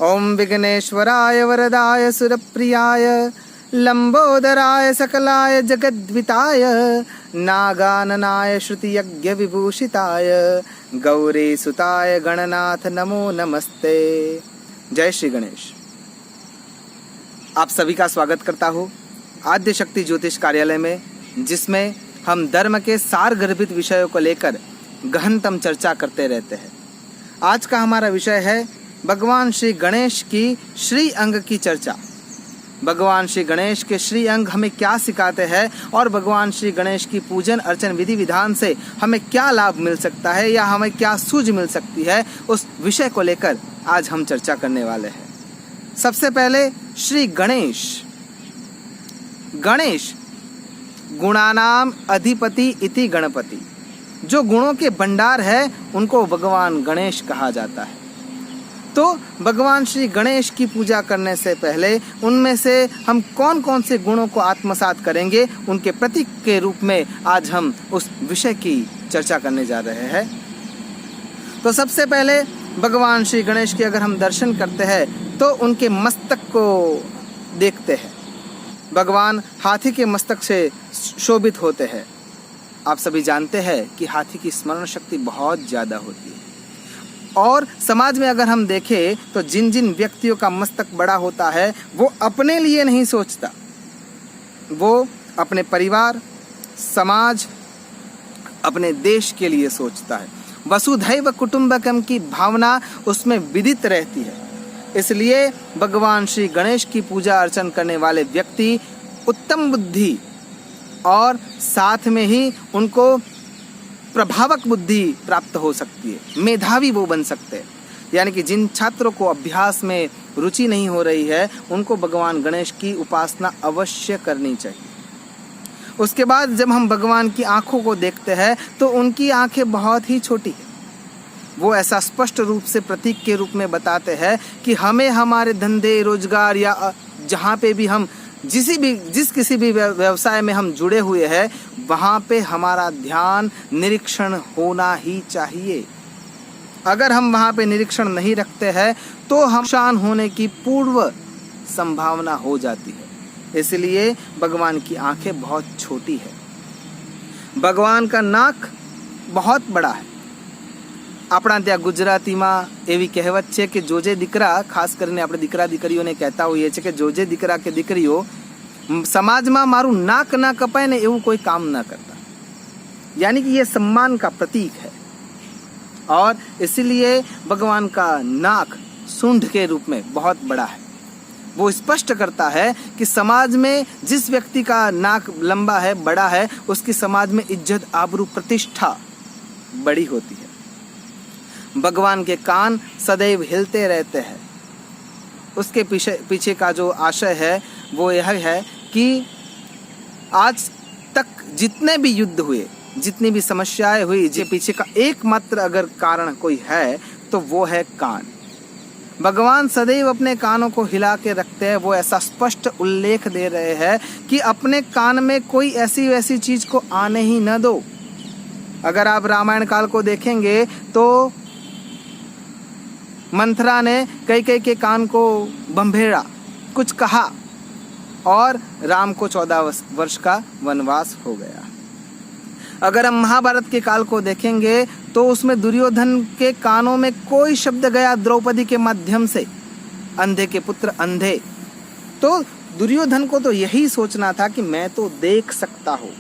ओम विघ्नेश्वराय वरदाय सुरप्रियाय लंबोदराय सकलाय जगद्विताय नागाननाय श्रुतियज्ञ विभूषिताय गौरी सुताय गणनाथ नमो नमस्ते। जय श्री गणेश। आप सभी का स्वागत करता हूँ आद्य शक्ति ज्योतिष कार्यालय में, जिसमें हम धर्म के सार गर्भित विषयों को लेकर गहनतम चर्चा करते रहते हैं। आज का हमारा विषय है भगवान श्री गणेश की श्री अंग की चर्चा। भगवान श्री गणेश के श्री अंग हमें क्या सिखाते हैं और भगवान श्री गणेश की पूजन अर्चन विधि विधान से हमें क्या लाभ मिल सकता है या हमें क्या सूझ मिल सकती है, उस विषय को लेकर आज हम चर्चा करने वाले हैं। सबसे पहले श्री गणेश। गणेश गुणानाम अधिपति इति गणपति, जो गुणों के भंडार है उनको भगवान गणेश कहा जाता है। तो भगवान श्री गणेश की पूजा करने से पहले उनमें से हम कौन कौन से गुणों को आत्मसात करेंगे, उनके प्रतीक के रूप में आज हम उस विषय की चर्चा करने जा रहे हैं। तो सबसे पहले भगवान श्री गणेश के अगर हम दर्शन करते हैं तो उनके मस्तक को देखते हैं। भगवान हाथी के मस्तक से शोभित होते हैं। आप सभी जानते हैं कि हाथी की स्मरण शक्ति बहुत ज़्यादा होती है और समाज में अगर हम देखें तो जिन जिन व्यक्तियों का मस्तक बड़ा होता है वो अपने लिए नहीं सोचता, वो अपने परिवार, समाज, अपने देश के लिए सोचता है। वसुधैव कुटुंबकम की भावना उसमें विदित रहती है। इसलिए भगवान श्री गणेश की पूजा अर्चन करने वाले व्यक्ति उत्तम बुद्धि और साथ में ही उनको प्रभावक बुद्धि प्राप्त हो सकती है, मेधावी वो बन सकते हैं। यानी कि जिन छात्रों को अभ्यास में रुचि नहीं हो रही है उनको भगवान गणेश की उपासना अवश्य करनी चाहिए। उसके बाद जब हम भगवान की आंखों को देखते हैं तो उनकी आंखें बहुत ही छोटी हैं। वो ऐसा स्पष्ट रूप से प्रतीक के रूप में बताते हैं कि हमें हमारे धंधे रोजगार या जहाँ पे भी हम जिस किसी भी व्यवसाय में हम जुड़े हुए हैं वहाँ पे हमारा ध्यान निरीक्षण होना ही चाहिए। अगर हम वहाँ पे निरीक्षण नहीं रखते हैं तो हम नुकसान होने की पूर्व संभावना हो जाती है। इसलिए भगवान की आंखें बहुत छोटी है। भगवान का नाक बहुत बड़ा है। આપણા ત્યાં ગુજરાતીમાં એવી કહેવત છે કે જોજે દીકરા, ખાસ કરીને આપણે દીકરા દીકરીઓને કહેતા હોઈએ છીએ કે જોજે દીકરા કે દીકરીઓ સમાજમાં મારું નાક ના કપાય ને એવું કોઈ કામ ના કરતા। यानी कि ये सम्मान का प्रतीक है और इसीलिए भगवान का नाक सूंड के रूप में बहुत बड़ा है। वो स्पष्ट करता है कि समाज में जिस व्यक्ति का नाक लंबा है, बड़ा है, उसकी समाज में इज्जत आबरू प्रतिष्ठा बड़ी होती है। भगवान के कान सदैव हिलते रहते हैं। उसके पीछे का जो आशय है वो यह है कि आज तक जितने भी युद्ध हुए, जितनी भी समस्याएं हुई, जिसके पीछे का एकमात्र अगर कारण कोई है तो वो है कान। भगवान सदैव अपने कानों को हिला के रखते हैं। वो ऐसा स्पष्ट उल्लेख दे रहे हैं कि अपने कान में कोई ऐसी वैसी चीज को आने ही न दो। अगर आप रामायण काल को देखेंगे तो मंथरा ने कैकेयी के कान को बंभेड़ा, कुछ कहा और राम को 14 वर्ष का वनवास हो गया। अगर हम महाभारत के काल को देखेंगे तो उसमें दुर्योधन के कानों में कोई शब्द गया द्रौपदी के माध्यम से, अंधे के पुत्र अंधे। तो दुर्योधन को तो यही सोचना था कि मैं तो देख सकता हूँ,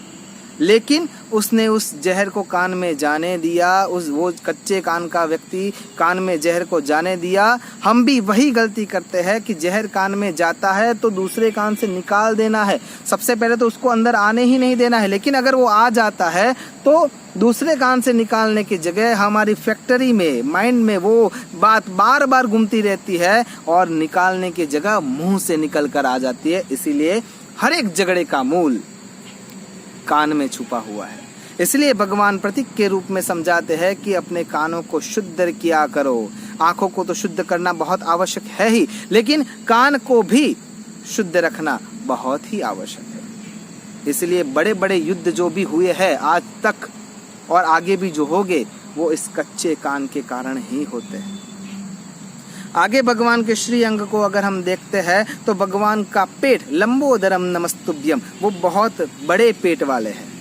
लेकिन उसने उस जहर को कान में जाने दिया। वो कच्चे कान का व्यक्ति कान में जहर को जाने दिया। हम भी वही गलती करते हैं कि जहर कान में जाता है तो दूसरे कान से निकाल देना है। सबसे पहले तो उसको अंदर आने ही नहीं देना है, लेकिन अगर वो आ जाता है तो दूसरे कान से निकालने की जगह हमारी फैक्ट्री में, माइंड में वो बात बार बार घूमती रहती है और निकालने की जगह मुंह से निकल कर आ जाती है। इसीलिए हर एक झगड़े का मूल कान में छुपा हुआ है। इसलिए भगवान प्रतीक के रूप में समझाते हैं कि अपने कानों को शुद्ध किया करो। आंखों को तो शुद्ध करना बहुत आवश्यक है ही, लेकिन कान को भी शुद्ध रखना बहुत ही आवश्यक है। इसलिए बड़े बड़े युद्ध जो भी हुए हैं आज तक और आगे भी जो होंगे वो इस कच्चे कान के कारण ही होते हैं। आगे भगवान के श्री अंग को अगर हम देखते हैं तो भगवान का पेट लंबोदरम नमस्तुभ्यम, वो बहुत बड़े पेट वाले हैं।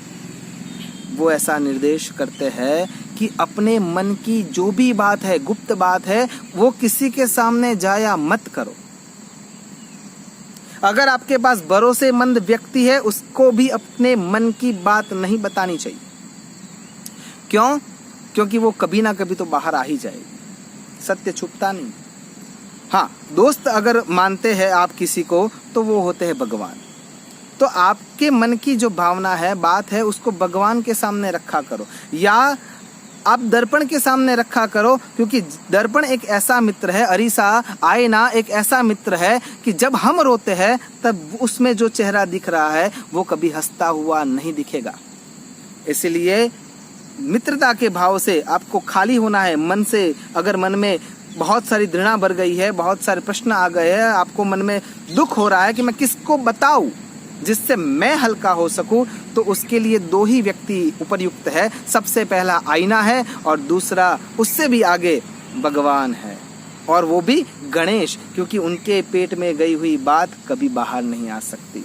वो ऐसा निर्देश करते हैं कि अपने मन की जो भी बात है, गुप्त बात है, वो किसी के सामने जाया मत करो। अगर आपके पास भरोसेमंद व्यक्ति है, उसको भी अपने मन की बात नहीं बतानी चाहिए। क्यों? क्योंकि वो कभी ना कभी तो बाहर आ ही जाएगी, सत्य छुपता नहीं। हाँ, दोस्त अगर मानते हैं आप किसी को तो वो होते हैं भगवान। तो आपके मन की जो भावना है, बात है, उसको भगवान के सामने रखा करो, या आप दर्पण के सामने रखा करो, क्योंकि दर्पण एक ऐसा मित्र है, अरीसा आईना एक ऐसा मित्र है कि जब हम रोते हैं तब उसमें जो चेहरा दिख रहा है वो कभी हंसता हुआ नहीं दिखेगा। इसलिए मित्रता के भाव से आपको खाली होना है मन से। अगर मन में बहुत सारी घृणा भर गई है, बहुत सारे प्रश्न आ गए हैं, आपको मन में दुख हो रहा है कि मैं किसको बताऊं जिससे मैं हल्का हो सकूं, तो उसके लिए दो ही व्यक्ति उपयुक्त है। सबसे पहला आईना है और दूसरा उससे भी आगे भगवान है, और वो भी गणेश, क्योंकि उनके पेट में गई हुई बात कभी बाहर नहीं आ सकती।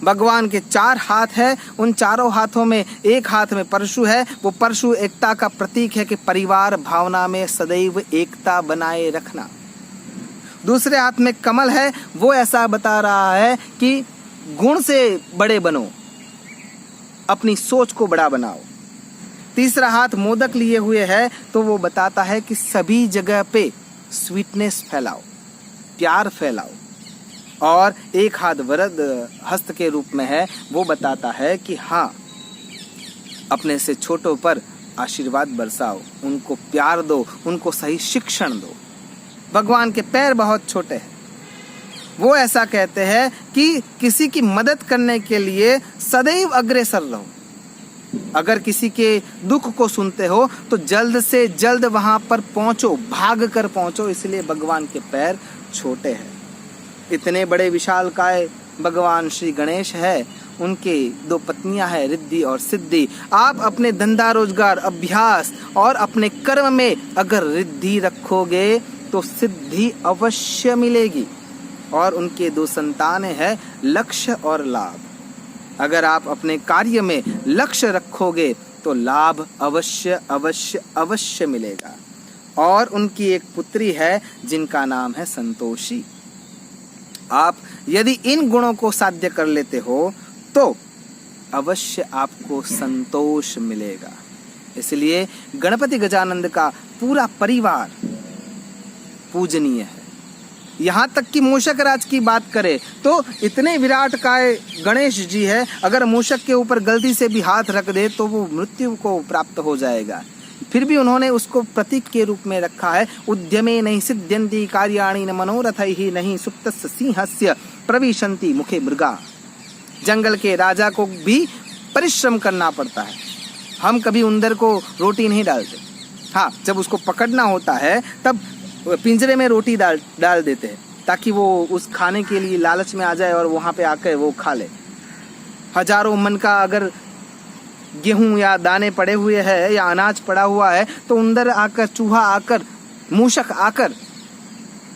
भगवान के 4 हाथ है, उन चारों हाथों में एक हाथ में परशु है। वो परशु एकता का प्रतीक है कि परिवार भावना में सदैव एकता बनाए रखना। दूसरे हाथ में कमल है, वो ऐसा बता रहा है कि गुण से बड़े बनो, अपनी सोच को बड़ा बनाओ। तीसरा हाथ मोदक लिए हुए है, तो वो बताता है कि सभी जगह पे स्वीटनेस फैलाओ, प्यार फैलाओ। और एक हाथ वरद हस्त के रूप में है, वो बताता है कि हाँ, अपने से छोटों पर आशीर्वाद बरसाओ, उनको प्यार दो, उनको सही शिक्षण दो। भगवान के पैर बहुत छोटे हैं, वो ऐसा कहते हैं कि किसी की मदद करने के लिए सदैव अग्रसर रहो। अगर किसी के दुख को सुनते हो तो जल्द से जल्द वहां पर पहुंचो, भाग कर पहुंचो। इसलिए भगवान के पैर छोटे हैं। इतने बड़े विशालकाय भगवान श्री गणेश है, उनके 2 पत्नियां हैं, रिद्धि और सिद्धि। आप अपने धंधा रोजगार, अभ्यास और अपने कर्म में अगर रिद्धि रखोगे तो सिद्धि अवश्य मिलेगी। और उनके 2 संतानें हैं, लक्ष्य और लाभ। अगर आप अपने कार्य में लक्ष्य रखोगे तो लाभ अवश्य अवश्य अवश्य मिलेगा। और उनकी एक पुत्री है जिनका नाम है संतोषी। आप यदि इन गुणों को साध्य कर लेते हो तो अवश्य आपको संतोष मिलेगा। इसलिए गणपति गजानंद का पूरा परिवार पूजनीय है। यहाँ तक कि मूषक राज की बात करें तो इतने विराट काय गणेश जी है, अगर मूषक के ऊपर गलती से भी हाथ रख दे तो वो मृत्यु को प्राप्त हो जाएगा। फिर भी उन्होंने उसको प्रतीक के रूप में रखा है। उद्यमे नहीं सिद्ध्यन्ति कार्याणि न मनोरथैः नहीं सुप्तस्य सिंहस्य प्रविशन्ति मुखे मृगा। जंगल के राजा को भी परिश्रम करना पड़ता है। हम कभी उंदर को रोटी नहीं डालते। हाँ, जब उसको पकड़ना होता है तब पिंजरे में रोटी डाल देते हैं ताकि वो उस खाने के लिए लालच में आ जाए और वहाँ पे आकर वो खा ले। हजारों मन का अगर गेहूं या दाने पड़े हुए हैं या अनाज पड़ा हुआ है तो उंदर आकर, चूहा आकर, मूषक आकर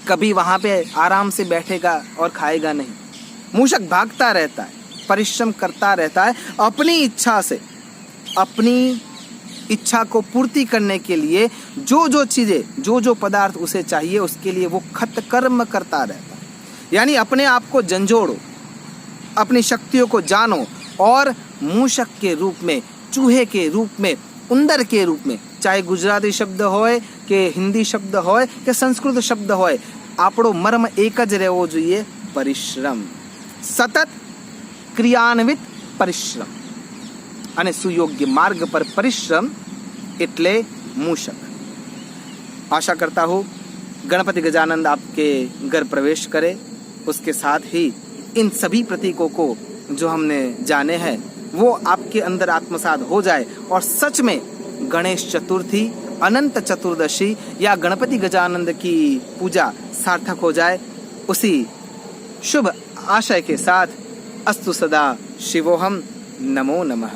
कभी वहाँ पे आराम से बैठेगा और खाएगा नहीं। मूषक भागता रहता है, परिश्रम करता रहता है, अपनी इच्छा से, अपनी इच्छा को पूर्ति करने के लिए जो जो चीज़ें, जो जो पदार्थ उसे चाहिए उसके लिए वो खत कर्म करता रहता है। यानी अपने आप को झंझोड़ो, अपनी शक्तियों को जानो और मूषक के रूप में, चूहे के रूप में, उंदर के रूप में, चाहे गुजराती शब्द होए के हिंदी शब्द होए के संस्कृत शब्द होए, आपड़ो मर्म एक ज रहेवो જોઈએ, परिश्रम, सतत क्रियान्वित परिश्रम અને સુયોગ્ય मार्ग पर परिश्रम એટલે मूषक। आशा करता हूँ गणपति गजानंद आपके घर प्रवेश करे, उसके साथ ही इन सभी प्रतीकों को जो हमने जाने हैं वो आपके अंदर आत्मसात हो जाए और सच में गणेश चतुर्थी, अनंत चतुर्दशी या गणपति गजानंद की पूजा सार्थक हो जाए। उसी शुभ आशय के साथ अस्तु सदा शिवोहम, नमो नमः।